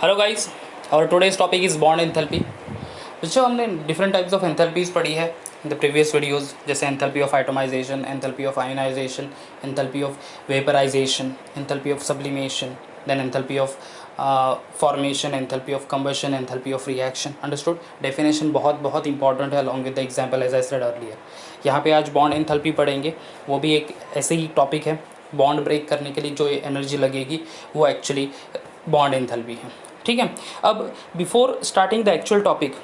Hello guys, और today's topic is bond enthalpy. बच्चों, हमने डिफरेंट टाइप्स ऑफ एंथैल्पीज पढ़ी है इन द प्रीवियस वीडियोस, जैसे enthalpy of atomization, enthalpy of ionization, enthalpy of vaporization, enthalpy of sublimation, then enthalpy of formation, enthalpy of combustion, enthalpy of reaction. Understood? Definition बहुत बहुत important है along with the example as I said earlier. यहाँ पे आज bond enthalpy पढ़ेंगे, वो भी एक ऐसे ही टॉपिक है। बॉन्ड ब्रेक करने के लिए जो एनर्जी लगेगी वो एक्चुअली बॉन्ड एंथैल्पी है। ठीक है, अब before starting the actual topic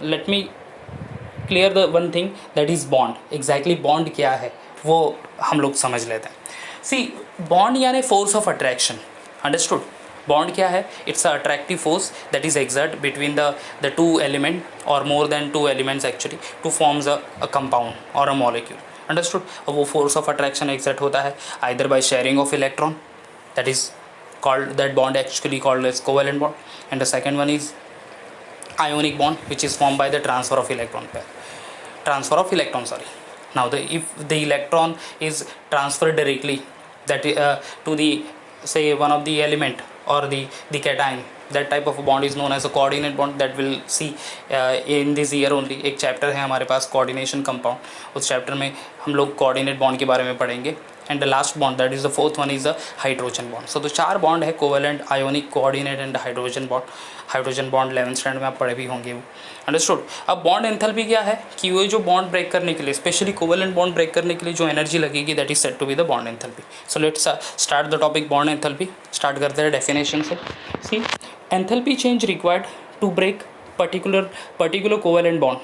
let me clear the one thing, that is bond. Exactly bond क्या है वो हम लोग समझ लेते हैं। सी, बॉन्ड यानी force of attraction. Understood? Bond क्या है? It's a attractive force that is exert between the two element और more than two elements actually to forms a compound और अ मॉलिक्यूल। अंडरस्टूड? अब वो फोर्स ऑफ अट्रैक्शन एक्सर्ट होता है either by sharing of electron, that is called, that bond actually called as covalent bond, and the second one is ionic bond, which is formed by the transfer of electron pair. Transfer of electron, sorry. Now if the electron is transferred directly that to the, say, one of the element or the cation, that type of a bond is known as a coordinate bond, that we'll see in this year only. एक chapter है हमारे पास coordination compound, उस chapter में हम लोग coordinate bond के बारे में पढ़ेंगे। And the last bond, that is the fourth one, is the hydrogen bond. So तो चार बॉन्ड है, covalent, ionic, coordinate and hydrogen bond. Hydrogen bond 11th standard में आप पढ़े भी होंगे वो। अंडरस्टूड? अब बॉन्ड एंथैल्पी क्या है कि वो जो बॉन्ड ब्रेक करने के लिए, स्पेशली कोवेलेंट बॉन्ड ब्रेक करने के लिए जो एनर्जी लगेगी, that is said to be the bond enthalpy. So let's start the topic bond enthalpy. Start करते हैं डेफिनेशन से। See, enthalpy change required to break particular covalent bond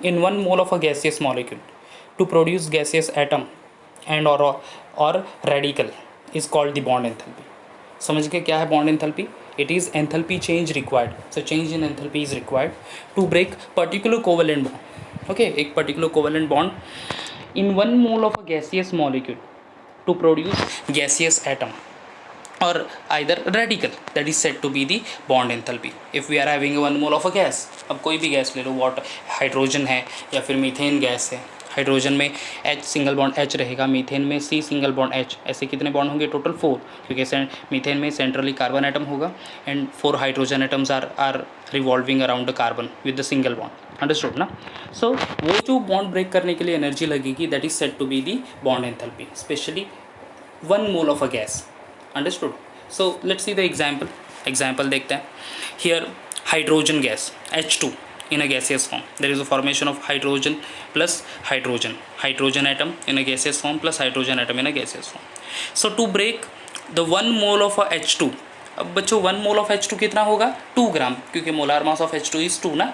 in 1 mole of a gaseous molecule to produce gaseous atom and or radical is called the bond enthalpy. समझ के क्या है bond enthalpy? It is enthalpy change required, so change in enthalpy is required to break particular covalent bond. Okay, एक particular covalent bond in 1 mole of a gaseous molecule to produce gaseous atom or either radical, that is said to be the bond enthalpy. If we are having 1 mole of a gas, अब कोई भी gas ले लो, water, hydrogen है या फिर methane gas है। Hydrogen में H single bond H रहेगा, मीथेन में C सिंगल बॉन्ड H। ऐसे कितने बॉन्ड होंगे? टोटल 4, क्योंकि मीथेन में सेंट्रली कार्बन एटम होगा and 4 hydrogen atoms are revolving around the carbon with the single bond. Understood ना? सो वो जो बॉन्ड ब्रेक करने के लिए एनर्जी लगेगी, that is said to be the bond enthalpy, specially 1 mole of a gas. Understood? So let's see the example देखते हैं। Here hydrogen gas H2 in a gaseous form, there is a formation of hydrogen plus hydrogen atom in a gaseous form plus hydrogen atom in a gaseous form. So to break the 1 mole of a H2, अब बच्चों 1 mole of H2 कितना होगा? 2 ग्राम, क्योंकि molar mass of H2 is 2 ना।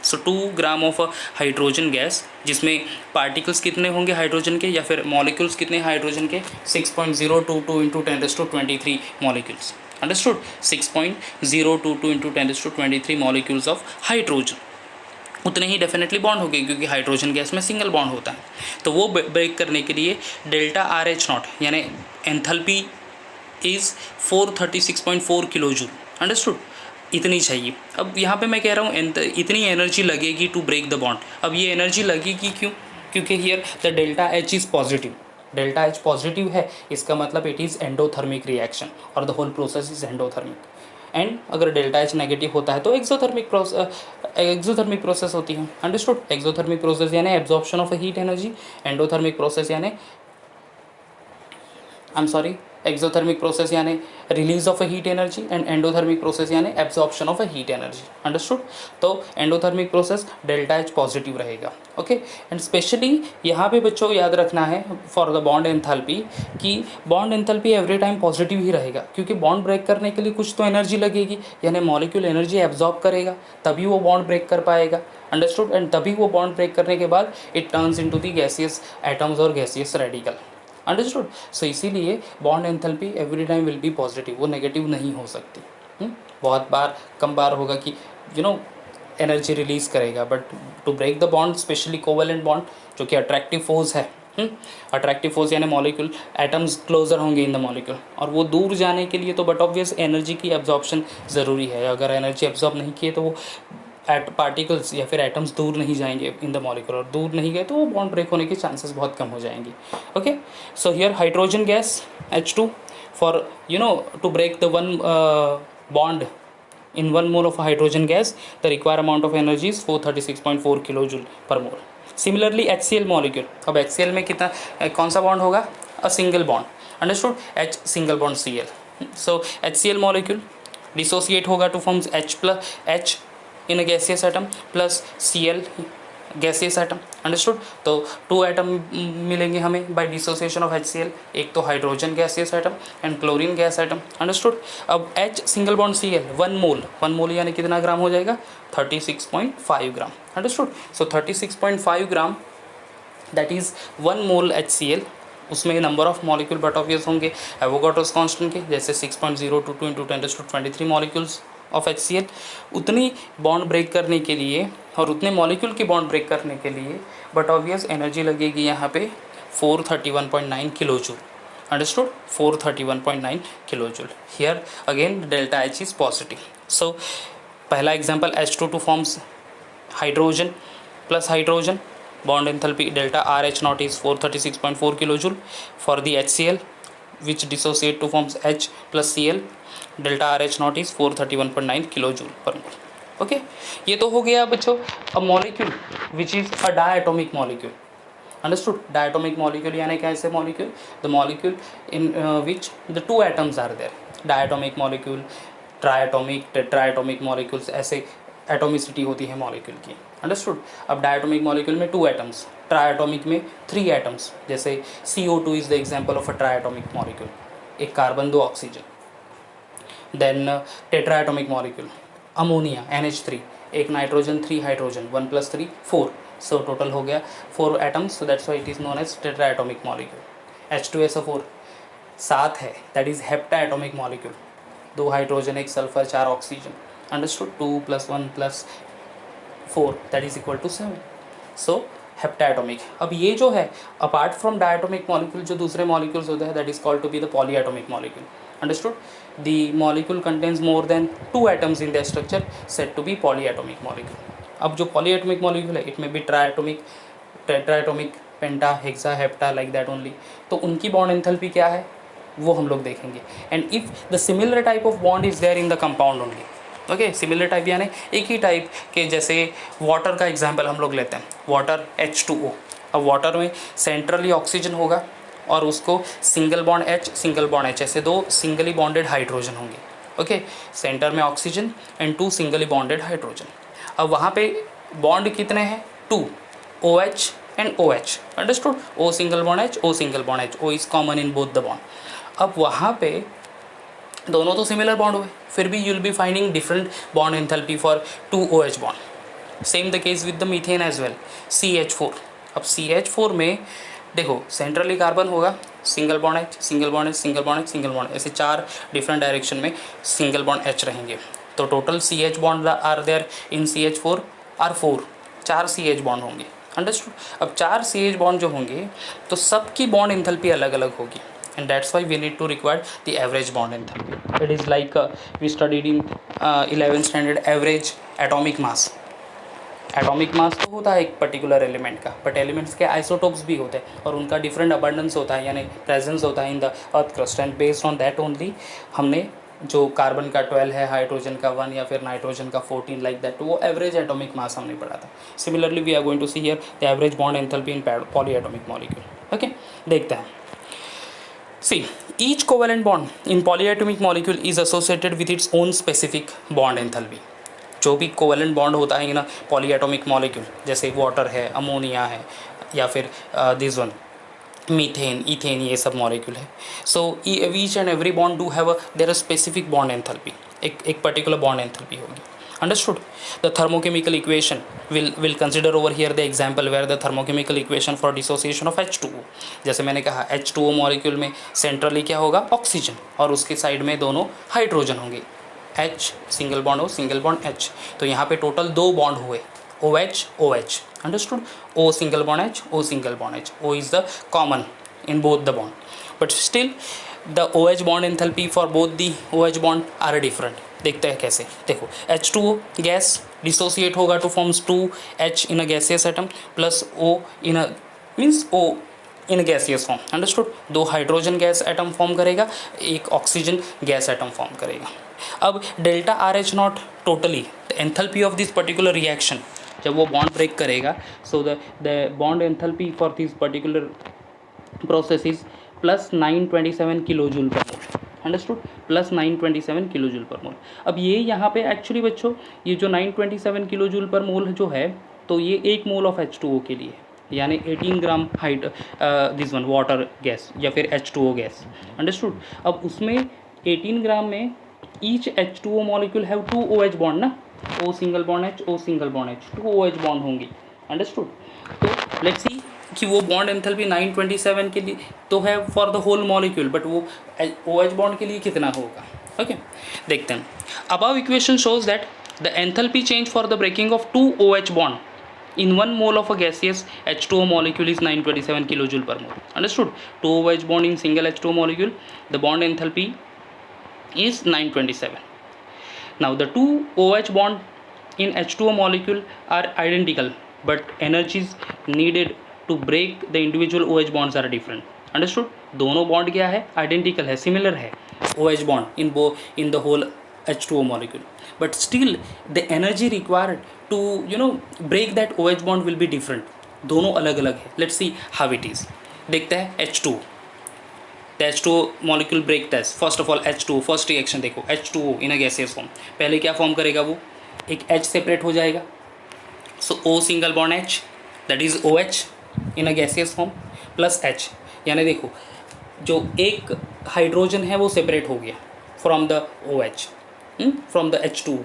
सो 2 gram of hydrogen gas, जिसमें particles कितने होंगे hydrogen के, या फिर मॉलिक्यूल्स कितने हाइड्रोजन के? 6.022 into 10⁻23 molecules. Understood? 6.022 into 10⁻23 molecules of hydrogen. उतने ही डेफिनेटली बॉन्ड हो गए, क्योंकि हाइड्रोजन गैस में सिंगल बॉन्ड होता है। तो वो ब्रेक करने के लिए डेल्टा RH0 यानी enthalpy is 436.4 kilo joule. Understood? इतनी चाहिए। अब यहाँ पे मैं कह रहा हूँ इतनी एनर्जी लगेगी टू ब्रेक द बॉन्ड। अब ये एनर्जी लगेगी क्यों? क्योंकि here the delta H is positive. Delta H positive है, इसका मतलब इट इज़ एंडोथर्मिक रिएक्शन और the whole process is endothermic. And अगर डेल्टा H नेगेटिव होता है तो एक्सोथर्मिक प्रोसेस होती है। अंडरस्टूड? एक्सोथर्मिक प्रोसेस यानी absorption of heat energy, endothermic process यानी एक्सोथर्मिक प्रोसेस यानी release of a heat energy and endothermic process यानी absorption of a heat energy. Understood? तो endothermic process delta H positive रहेगा। Okay, and specially यहाँ पे बच्चों याद रखना है फॉर द बॉन्ड एंथैल्पी कि bond enthalpy every time positive ही रहेगा, क्योंकि बॉन्ड ब्रेक करने के लिए कुछ तो एनर्जी लगेगी, यानी मॉलिक्यूल एनर्जी एब्जॉर्ब करेगा तभी वो बॉन्ड ब्रेक कर पाएगा। अंडरस्टूड? एंड तभी वो बॉन्ड ब्रेक करने के बाद it turns into the gaseous atoms और गैसियस रेडिकल। अंडरस्टूड? सो इसीलिए bond enthalpy every time will be positive, वो नेगेटिव नहीं हो सकती। बहुत बार, कम बार होगा कि एनर्जी रिलीज करेगा, but to break the bond, specially covalent bond जो कि अट्रैक्टिव फोर्स है, अट्रैक्टिव फोर्स यानी मॉलिक्यूल एटम्स क्लोजर होंगे इन द मॉलिक्यूल, और वो दूर जाने के लिए तो बट ऑब्वियस एनर्जी की एब्जॉर्प्शन ज़रूरी है। अगर एनर्जी एब्जॉर्ब नहीं किए तो वो पार्टिकल्स या फिर एटम्स दूर नहीं जाएंगे इन द मॉलिक्यूल, और दूर नहीं गए तो वो बॉन्ड ब्रेक होने के चांसेस बहुत कम हो जाएंगे। Okay, so here hydrogen gas H2 for to break the 1 bond in 1 mole of hydrogen gas the required amount of energy is 436.4 kilojoule per mole. Similarly HCl molecule, अब HCl में कितना कौन सा बॉन्ड होगा, a single bond, understood, H single bond Cl. So HCl molecule dissociate होगा to forms H plus H in a gaseous atom plus Cl gaseous atom, understood. तो 2 atom मिलेंगे हमें बाय डिसोसिएशन ऑफ HCl, एक तो hydrogen gaseous atom and chlorine gas atom, understood. अब H single bond Cl 1 mole यानी कितना gram हो जाएगा, 36.5 gram, understood. So 36.5 gram that is 1 mole HCl. उसमें number of molecule but obvious होंगे Avogadro's constant के, जैसे 6.022 इंटू 10⁻23 मॉलिक्यूल्स ऑफ HCl. उतनी बॉन्ड ब्रेक करने के लिए और उतने मॉलिक्यूल की बॉन्ड ब्रेक करने के लिए बट ऑब्वियस एनर्जी लगेगी यहाँ पे 431.9 kilo joule, understood, 431.9 kilo joule. Here again delta H is positive. So पहला example H22 forms hydrogen plus hydrogen, bond enthalpy delta RH naught is 436.4 kilojoule. For the HCl which dissociate to forms H plus Cl, delta RH naught is 431.9 kilojoule per mole. Okay, ये तो हो गया बच्चों a molecule which is a diatomic molecule, understood. Diatomic molecule यानी कैसे molecule, the molecule in which the 2 atoms are there. Diatomic molecule, triatomic, tetraatomic molecules, ऐसे atomicity होती है मॉलिक्यूल की, अंडरस्टूड. अब डायटोमिक मॉलिक्यूल में 2 एटम्स, ट्राइएटोमिक में 3 एटम्स, जैसे CO2 is the example of a triatomic molecule, एक carbon 2 oxygen. Then tetraatomic molecule ammonia NH3, एक नाइट्रोजन 3 हाइड्रोजन, 1 + 3 4, सो टोटल हो गया 4 atoms. So that's why it is known as tetraatomic molecule. H2SO4 7 है, that is heptaatomic molecule, 2 hydrogen 1 sulphur 4 oxygen, understood. 2 + 1 + 4 that is equal to 7. So heptaatomic. अब ये जो है apart from diatomic molecule जो दूसरे molecules होते हैं that is called to be the polyatomic molecule, understood. The molecule contains more than 2 atoms in the structure said to be polyatomic molecule. अब जो पॉलीएटोमिक मॉलिक्यूल है it may be triatomic, tetraatomic, penta, hexa, hepta like that only. तो उनकी bond enthalpy क्या है वो हम लोग देखेंगे. And if the similar type of bond is there in the compound only, okay. Similar type यानी एक ही टाइप के, जैसे वाटर का एग्जांपल हम लोग लेते हैं, वाटर H2O. अब वाटर में सेंट्रली ऑक्सीजन होगा और उसको सिंगल बॉन्ड H ऐसे 2 सिंगली बॉन्डेड हाइड्रोजन होंगे, ओके. सेंटर में oxygen and 2 singly bonded hydrogen. अब वहाँ पे बॉन्ड कितने हैं, 2, OH and OH, understood. O single bond H, O single bond H, O is common in both the bond. अब वहाँ पे दोनों तो सिमिलर बॉन्ड हुए, फिर भी you will be finding different bond enthalpy for 2 OH bond. Same the case with the methane as well, CH4. अब CH4 में देखो सेंट्रली कार्बन होगा, single bond H, single bond H, single bond H, single bond, ऐसे 4 different direction में single bond H रहेंगे. तो total CH bond are there in CH4 are 4, 4 CH bond होंगे, understood. अब 4 CH बॉन्ड जो होंगे तो सबकी बॉन्ड एंथैल्पी अलग अलग होगी. And that's why we need to require the average bond enthalpy. It is like we studied in 11th standard average atomic mass. Atomic mass तो होता है एक पर्टिकुलर एलिमेंट का, बट एलिमेंट्स के आइसोटोप्स भी होते हैं और उनका डिफरेंट अबंडेंस होता है, यानी प्रेजेंस होता है in the earth crust. And based on that only हमने जो कार्बन का 12 है, हाइड्रोजन का 1 या फिर नाइट्रोजन का 14 लाइक दैट, वो एवरेज एटॉमिक मास हमने पढ़ा था. Similarly we are going to see here the average bond enthalpy in polyatomic molecule. Okay, देखते हैं. See, each covalent bond in polyatomic molecule is associated with its own specific bond enthalpy. जो भी covalent bond होता है ना polyatomic molecule, जैसे water है, ammonia है, या फिर दिस वन मीथेन, इथेन, ये सब मॉलिक्यूल है. So each and every bond do have their specific bond enthalpy, एक पर्टिकुलर बॉन्ड एंथैल्पी होगी, understood. The thermochemical equation will consider over here the example where the thermochemical equation for dissociation of H2O. जैसे मैंने कहा H2O molecule में centrally क्या होगा, oxygen, और उसके साइड में दोनों हाइड्रोजन होंगे, H single bond O, single bond H. तो यहाँ पे टोटल 2 बॉन्ड हुए, OH OH, understood. O single bond H, O single bond H. O is the common in both the bond, but still the OH bond enthalpy for both the OH bond are different. देखते हैं कैसे. देखो H2O gas dissociate होगा two forms 2H in a gaseous atom plus O in a means O in gaseous form, understood. 2 hydrogen gas atom form करेगा, 1 oxygen gas atom form करेगा. अब delta R H not totally the enthalpy of this particular reaction, जब वो bond break करेगा, सो the bond enthalpy for this particular process is plus 927 kilojoule per mole, understood, plus 927 kilojoule per मोल। अब ये यहाँ पे actually बच्चों ये जो 927 किलोजूल पर मोल जो है, तो ये 1 मोल ऑफ H2O के लिए, यानी 18 gram height this one water gas या फिर H2O गैस, अंडरस्टूड। अब उसमें 18 ग्राम में each H2O molecule have 2 OH bond ना, O single bond H, O single bond H, 2 OH bond होंगी, अंडरस्टूड। तो लेट्स सी कि वो बॉन्ड एंथैल्पी 927 के लिए तो है for the whole molecule, but वो OH बॉन्ड के लिए कितना होगा, ओके देखते हैं। Above equation shows that the enthalpy change for the breaking of 2 OH bond in 1 mole of a gaseous H2O molecule is 927 kilojoule per mole, understood। 2 OH bond in single H2O molecule, the bond enthalpy is 927. Now the 2 OH bond in H2O molecule are identical, but energies needed to break the individual OH bonds are different, understood। दोनों bond क्या है, identical है, similar है, OH bond in the whole H2O molecule, but still the energy required to break that OH bond will be different, दोनों अलग अलग है। Let's see how it is। देखते हैं H2O, the H2O molecule break test। first of all H2O first reaction देखो, H2O in a gaseous form पहले क्या form करेगा, वो एक H सेपरेट हो जाएगा, so O single bond H that is OH in a gaseous form plus H, यानी देखो जो एक हाइड्रोजन है वो सेपरेट हो गया from the OH, from the H2O।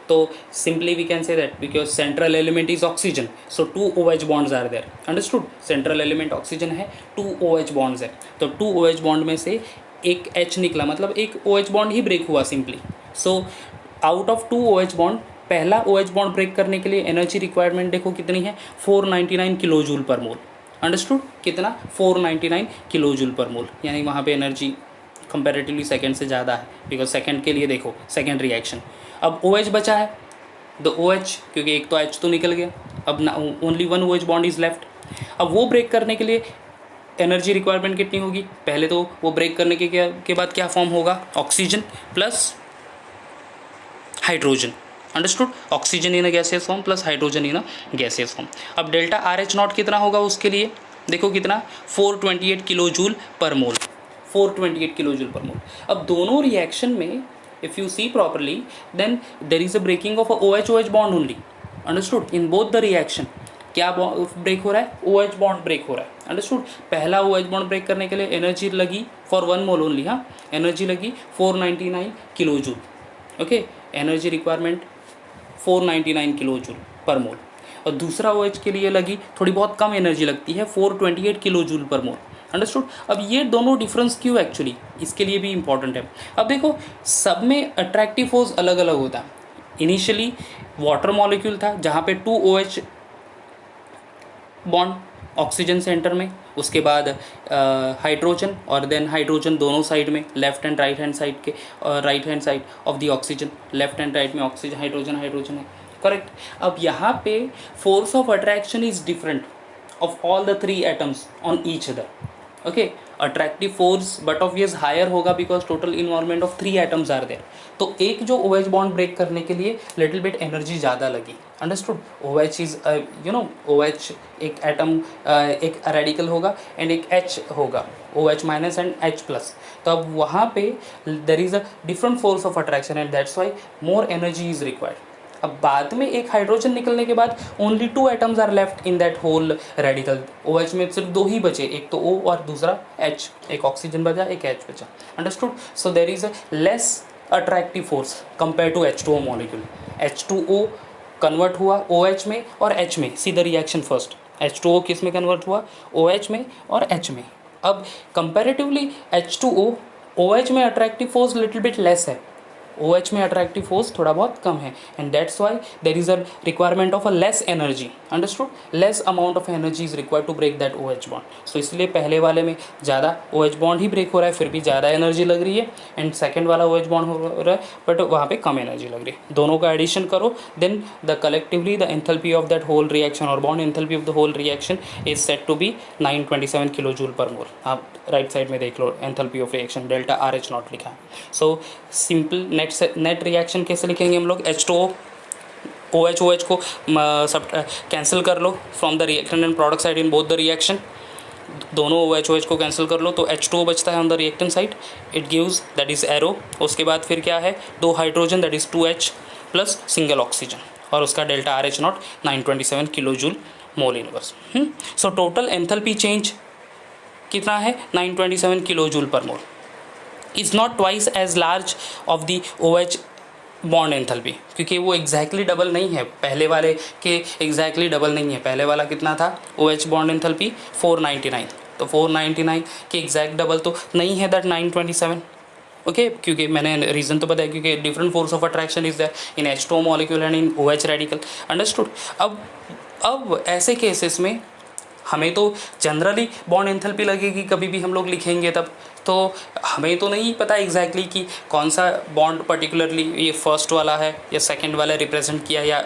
तो simply we can say that because central element is oxygen, so 2 OH bonds are there, understood. Central element oxygen है, 2 OH बॉन्ड्स है, तो 2 OH बॉन्ड में से एक H निकला, मतलब एक OH बॉन्ड ही ब्रेक हुआ simply. So out of 2 OH bond, पहला OH बॉन्ड ब्रेक करने के लिए एनर्जी रिक्वायरमेंट देखो कितनी है, 499 किलोजूल पर मोल, अंडरस्टूड। कितना, 499 किलोजूल पर मोल, यानी वहाँ पे एनर्जी कंपैरेटिवली सेकंड से ज़्यादा है, बिकॉज सेकंड के लिए देखो सेकंड रिएक्शन। अब OH बचा है, द OH, क्योंकि एक तो H तो निकल गया, अब ना only 1 OH bond is left. अब वो ब्रेक करने के लिए एनर्जी रिक्वायरमेंट कितनी होगी, पहले तो वो ब्रेक करने के बाद क्या फॉर्म होगा, oxygen plus hydrogen, understood. Oxygen in a gaseous form plus hydrogen in a gaseous form. अब डेल्टा RH नॉट कितना होगा उसके लिए, देखो कितना, 428 किलोजूल पर मोल, 428 किलोजूल पर मोल। अब दोनों रिएक्शन में if you see properly then there is a breaking of OH bond only, understood. In both the reaction क्या ब्रेक हो रहा है, OH बॉन्ड ब्रेक हो रहा है, अंडरस्टूड। पहला OH बॉन्ड ब्रेक करने के लिए एनर्जी लगी फॉर 1 मोल ओनली, हाँ, एनर्जी लगी 499 kilojoule, okay, energy requirement 499 kilojoule per मोल। और दूसरा OH के लिए लगी थोड़ी बहुत कम एनर्जी लगती है, 428 किलोजूल पर मोल, अंडरस्टूड। अब ये दोनों डिफरेंस क्यों, एक्चुअली इसके लिए भी इंपॉर्टेंट है। अब देखो सब में अट्रैक्टिव फोर्स अलग अलग होता है। इनिशियली वाटर मॉलिक्यूल था जहाँ पे 2 OH बॉन्ड ऑक्सीजन सेंटर में, उसके बाद हाइड्रोजन और देन हाइड्रोजन दोनों साइड में, left and right hand side के, right hand side of the oxygen, left and right में ऑक्सीजन हाइड्रोजन हाइड्रोजन है, करेक्ट। अब यहाँ पे force of attraction is different of all the 3 atoms on each other, okay. Attractive force but obvious higher होगा because total involvement of 3 atoms are there. तो एक जो OH bond break करने के लिए लिटिल बिट एनर्जी ज़्यादा लगी, understood. OH is OH एक एटम, एक रेडिकल होगा एंड एक H होगा, OH minus and H plus. तो अब वहाँ पे there is a different force of attraction and that's why more energy is required. अब बाद में एक हाइड्रोजन निकलने के बाद only 2 atoms are left in that whole radical. OH में सिर्फ 2 ही बचे, एक तो O और दूसरा H, एक ऑक्सीजन बचा एक H बचा, understood. So there is a less attractive force compare to H2O molecule. H2O convert हुआ OH में और H में, see the reaction first. H2O किस में कन्वर्ट हुआ, OH में और H में। अब कंपेरेटिवली H2O OH में attractive force little bit less है, OH में अट्रैक्टिव फोर्स थोड़ा बहुत कम है and that's why there is a requirement of a less energy, understood. Less amount of energy is required to break that OH bond. So इसलिए पहले वाले में ज़्यादा OH बॉन्ड ही ब्रेक हो रहा है, फिर भी ज़्यादा एनर्जी लग रही है, एंड सेकेंड वाला OH बॉन्ड हो रहा है बट वहाँ पे कम एनर्जी लग रही है। दोनों का एडिशन करो then the collectively the enthalpy of that whole reaction और bond enthalpy of the whole reaction is said to be 927 kilojoule per mole. आप राइट साइड में देख लो, enthalpy of reaction delta RH not लिखा है। So simple net reaction कैसे लिखेंगे हम लोग, H2O, OH को सब कैंसिल कर लो from the reactant and product side in both the reaction, दोनों OH को कैंसिल कर लो तो H2O बचता है on the reactant side, it gives that is arrow. उसके बाद फिर क्या है, 2 hydrogen that is 2H plus single oxygen, और उसका delta RH not 927 kilo joule mole inverse. So total enthalpy change कितना है, 927 kilo joule per mole, is not twice as large of the OH bond enthalpy, क्योंकि वो exactly double नहीं है, पहले वाले के एग्जैक्टली डबल नहीं है। पहले वाला कितना था OH बॉन्ड एंथैल्पी 499, तो 499 के एग्जैक्ट डबल तो नहीं है दैट 927। ओके, क्योंकि मैंने रीज़न तो बताया, क्योंकि different force of attraction is there in H2O molecule and in OH radical. Understood. अब ऐसे केसेस में हमें तो जनरली बॉन्ड एंथैल्पी लगेगी, कभी भी हम लोग लिखेंगे तब तो हमें तो नहीं पता एग्जैक्टली कि कौन सा बॉन्ड पर्टिकुलरली ये फर्स्ट वाला है या सेकंड वाला रिप्रेजेंट किया या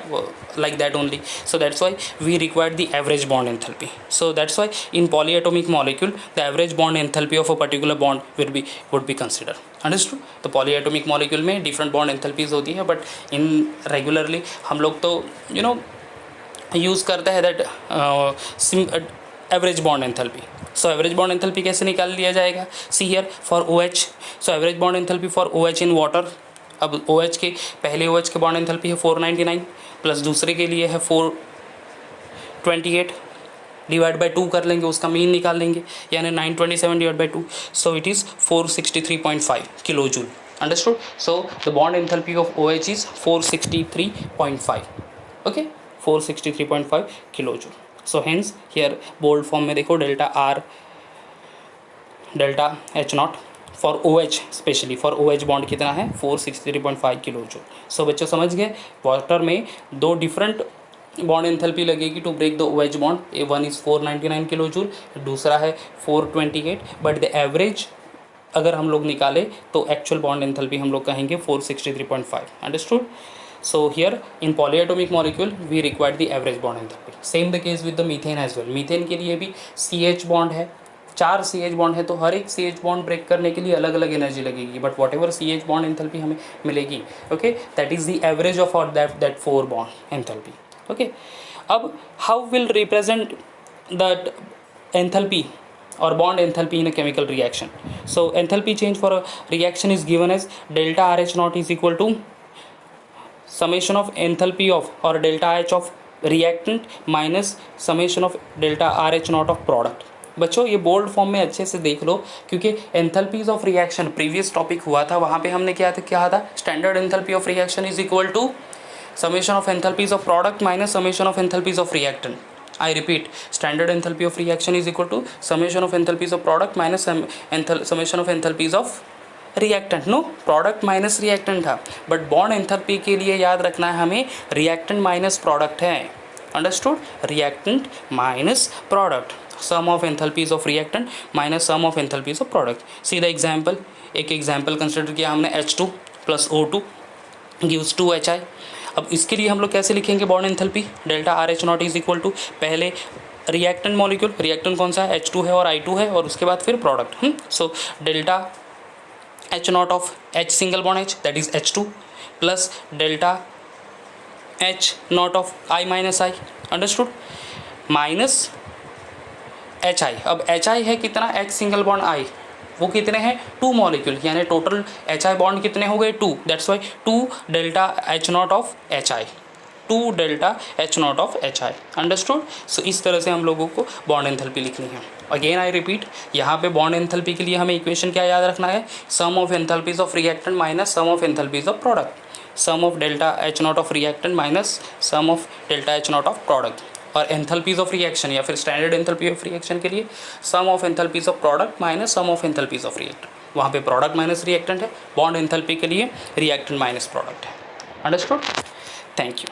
like that only. So that's why we require the average bond enthalpy. So that's why in polyatomic molecule the average bond enthalpy of a particular bond would be consider. Understood. तो polyatomic molecule में different bond enthalpies होती है, but in regularly हम लोग तो use करते हैं that average bond enthalpy. So average bond enthalpy कैसे निकाल लिया जाएगा, see here for OH। So average bond enthalpy for OH in water, अब OH के पहले OH के बॉन्ड एंथैल्पी है 499 प्लस दूसरे के लिए है 428, डिवाइड बाई 2 कर लेंगे, उसका मीन निकाल लेंगे, यानी 927 divide by 2, so it is 463.5 kilo joule. Understood. So the bond enthalpy of OH is 463.5, okay, 463.5 kilo joule. So hence here bold form में देखो delta H not for OH, specially for OH bond कितना है 463.5 kilo joule. सो बच्चों समझ गए, water में 2 different bond enthalpy लगेगी to break the OH bond. One is 499 kilo joule, दूसरा है 428, बट द एवरेज अगर हम लोग निकाले तो एक्चुअल बॉन्ड एंथैल्पी हम लोग कहेंगे 463.5। Understood. So here in polyatomic molecule we require the average bond enthalpy. Same the case with the methane as well. Methane के लिए भी CH बॉन्ड है, 4 CH बॉन्ड है, तो हर एक CH बॉन्ड ब्रेक करने के लिए अलग अलग एनर्जी लगेगी, but what ever CH bond enthalpy हमें मिलेगी, okay, that is the average of और दैट 4 बॉन्ड एंथैल्पी। ओके, अब how will represent that enthalpy or bond enthalpy in a chemical reaction? So enthalpy change for a reaction is given as delta RH naught is equal to summation of enthalpy of or delta H of reactant minus summation of delta RH naught of product। बच्चों ये bold form में अच्छे से देख लो, क्योंकि enthalpies of reaction previous topic हुआ था, वहाँ पे हमने क्या था standard enthalpy of reaction is equal to summation of enthalpies of product minus summation of enthalpies of reactant। I repeat, standard enthalpy of reaction is equal to summation of enthalpies of product minus summation of enthalpies of reactant। No, product minus reactant था, but bond enthalpy के लिए याद रखना है हमें reactant minus product है। Understood? reactant minus product, sum of enthalpies of reactant minus sum of enthalpies of product। See the example, एक example consider किया हमने H2 plus O2 gives 2HI। अब इसके लिए हम लोग कैसे लिखेंगे bond enthalpy, delta RH not is equal to पहले रिएक्टेंट मॉलिक्यूल, रिएक्टेंट कौन सा है H2 है और I2 है, और उसके बाद फिर product. So delta H not of H single bond H that is H2 plus delta H not of I minus I। Understood. Minus HI, अब HI है कितना, H सिंगल बॉन्ड I, वो कितने हैं 2 मॉलिक्यूल, यानी टोटल HI बॉन्ड कितने हो गए 2, that's why 2 delta H not of HI, 2 delta H not of HI। Understood. So इस तरह से हम लोगों को बॉन्ड एंथैल्पी लिखनी है। अगेन आई रिपीट, यहाँ पे बॉन्ड एंथैल्पी के लिए हमें इक्वेशन क्या याद रखना है, sum of enthalpies of reactant minus sum of enthalpies of product, sum of delta H not of reactant minus sum of delta H not of product. और एंथैल्पीज ऑफ रिएक्शन या फिर स्टैंडर्ड एंथैल्पी ऑफ रिएक्शन के लिए sum of enthalpies of product minus sum of enthalpies of reactant, वहाँ पे product minus reactant है, bond enthalpy के लिए रिएक्टेंट माइनस प्रोडक्ट है। अंडरस्टूड। Thank you.